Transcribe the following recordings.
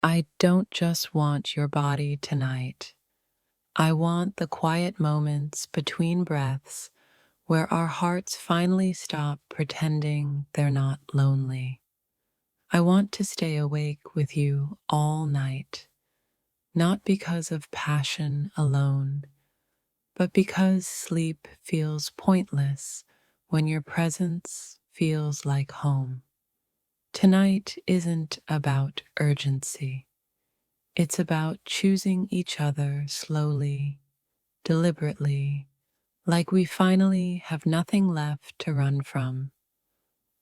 I don't just want your body tonight. I want the quiet moments between breaths where our hearts finally stop pretending they're not lonely. I want to stay awake with you all night, not because of passion alone, but because sleep feels pointless when your presence feels like home. Tonight isn't about urgency. It's about choosing each other slowly, deliberately, like we finally have nothing left to run from.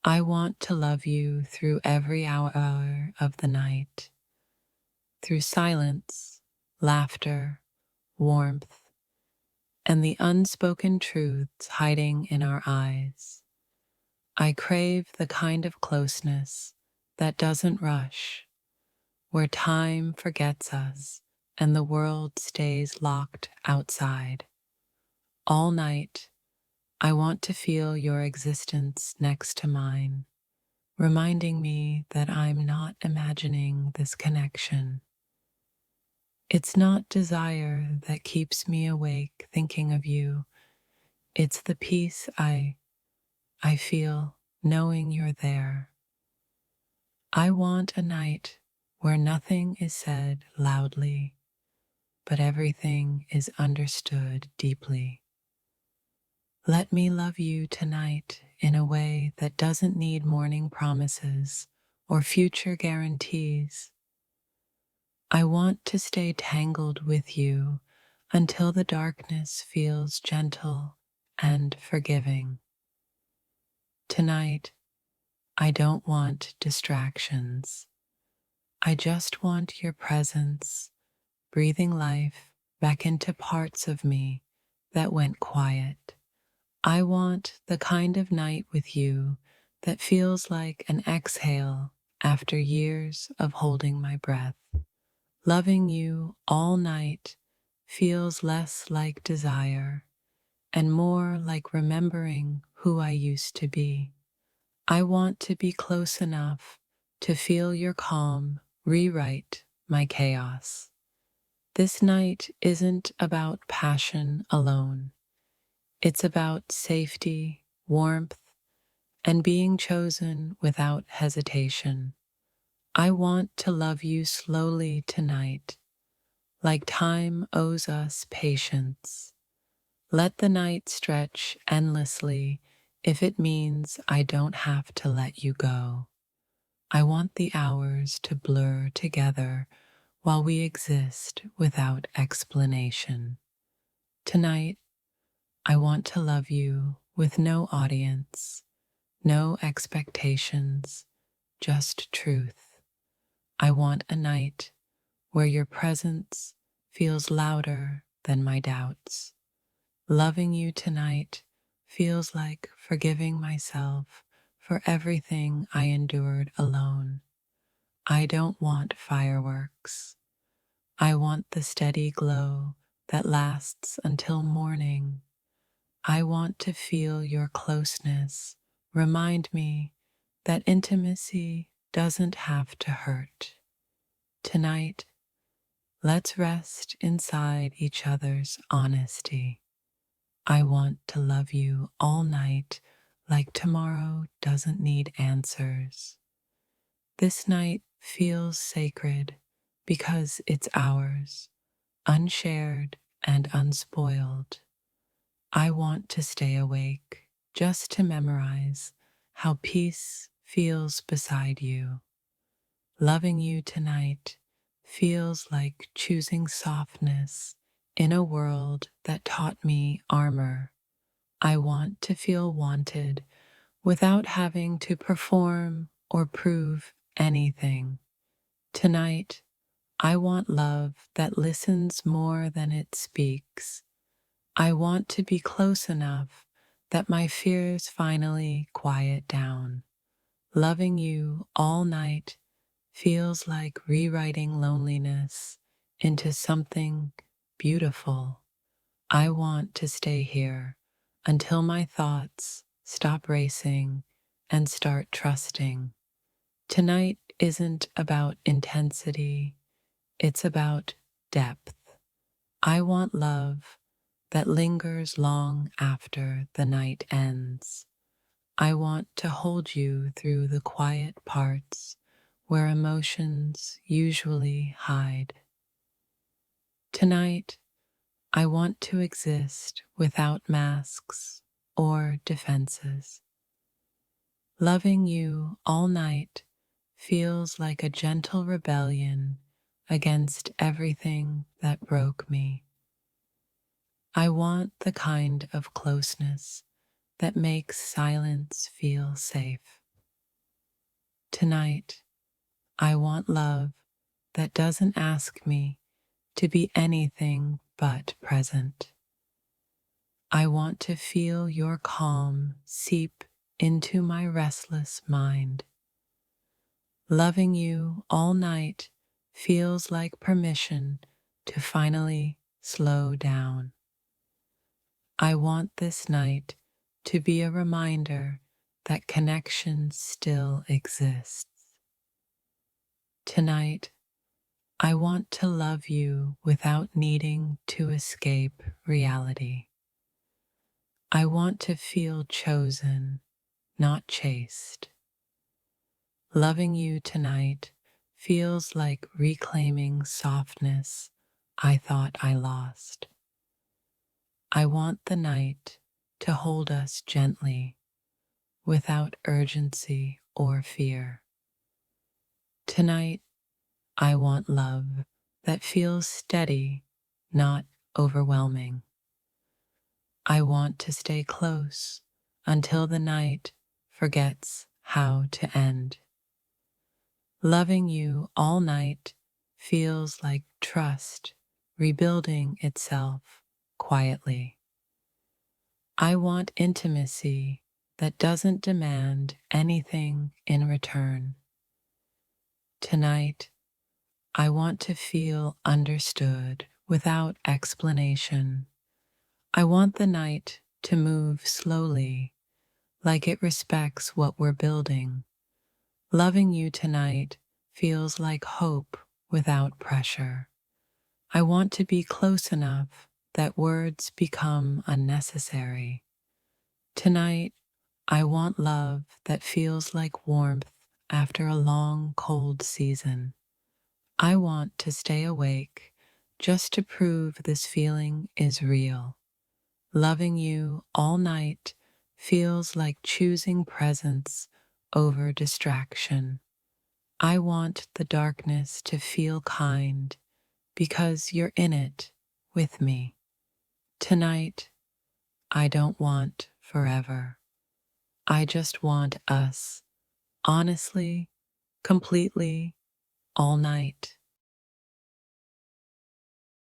I want to love you through every hour of the night, through silence, laughter, warmth, and the unspoken truths hiding in our eyes. I crave the kind of closeness that doesn't rush, where time forgets us and the world stays locked outside. All night, I want to feel your existence next to mine, reminding me that I'm not imagining this connection. It's not desire that keeps me awake thinking of you. It's the peace I feel knowing you're there. I want a night where nothing is said loudly, but everything is understood deeply. Let me love you tonight in a way that doesn't need morning promises or future guarantees. I want to stay tangled with you until the darkness feels gentle and forgiving. Tonight, I don't want distractions. I just want your presence, breathing life back into parts of me that went quiet. I want the kind of night with you that feels like an exhale after years of holding my breath. Loving you all night feels less like desire and more like remembering who I used to be. I want to be close enough to feel your calm rewrite my chaos. This night isn't about passion alone. It's about safety, warmth, and being chosen without hesitation. I want to love you slowly tonight, like time owes us patience. Let the night stretch endlessly if it means I don't have to let you go. I want the hours to blur together while we exist without explanation. Tonight, I want to love you with no audience, no expectations, just truth. I want a night where your presence feels louder than my doubts. Loving you tonight feels like forgiving myself for everything I endured alone. I don't want fireworks. I want the steady glow that lasts until morning. I want to feel your closeness. Remind me that intimacy doesn't have to hurt. Tonight, let's rest inside each other's honesty. I want to love you all night like tomorrow doesn't need answers. This night feels sacred because it's ours, unshared and unspoiled. I want to stay awake just to memorize how peace feels beside you. Loving you tonight feels like choosing softness in a world that taught me armor. I want to feel wanted without having to perform or prove anything. Tonight, I want love that listens more than it speaks. I want to be close enough that my fears finally quiet down. Loving you all night feels like rewriting loneliness into something beautiful. I want to stay here until my thoughts stop racing and start trusting. Tonight isn't about intensity, it's about depth. I want love that lingers long after the night ends. I want to hold you through the quiet parts where emotions usually hide. Tonight, I want to exist without masks or defenses. Loving you all night feels like a gentle rebellion against everything that broke me. I want the kind of closeness that makes silence feel safe. Tonight, I want love that doesn't ask me to be anything but present. I want to feel your calm seep into my restless mind. Loving you all night feels like permission to finally slow down. I want this night to be a reminder that connection still exists. Tonight, I want to love you without needing to escape reality. I want to feel chosen, not chased. Loving you tonight feels like reclaiming softness I thought I lost. I want the night to hold us gently, without urgency or fear. Tonight, I want love that feels steady, not overwhelming. I want to stay close until the night forgets how to end. Loving you all night feels like trust rebuilding itself quietly. I want intimacy that doesn't demand anything in return. Tonight, I want to feel understood without explanation. I want the night to move slowly, like it respects what we're building. Loving you tonight feels like hope without pressure. I want to be close enough that words become unnecessary. Tonight, I want love that feels like warmth after a long, cold season. I want to stay awake just to prove this feeling is real. Loving you all night feels like choosing presence over distraction. I want the darkness to feel kind because you're in it with me. Tonight, I don't want forever. I just want us, honestly, completely, all night.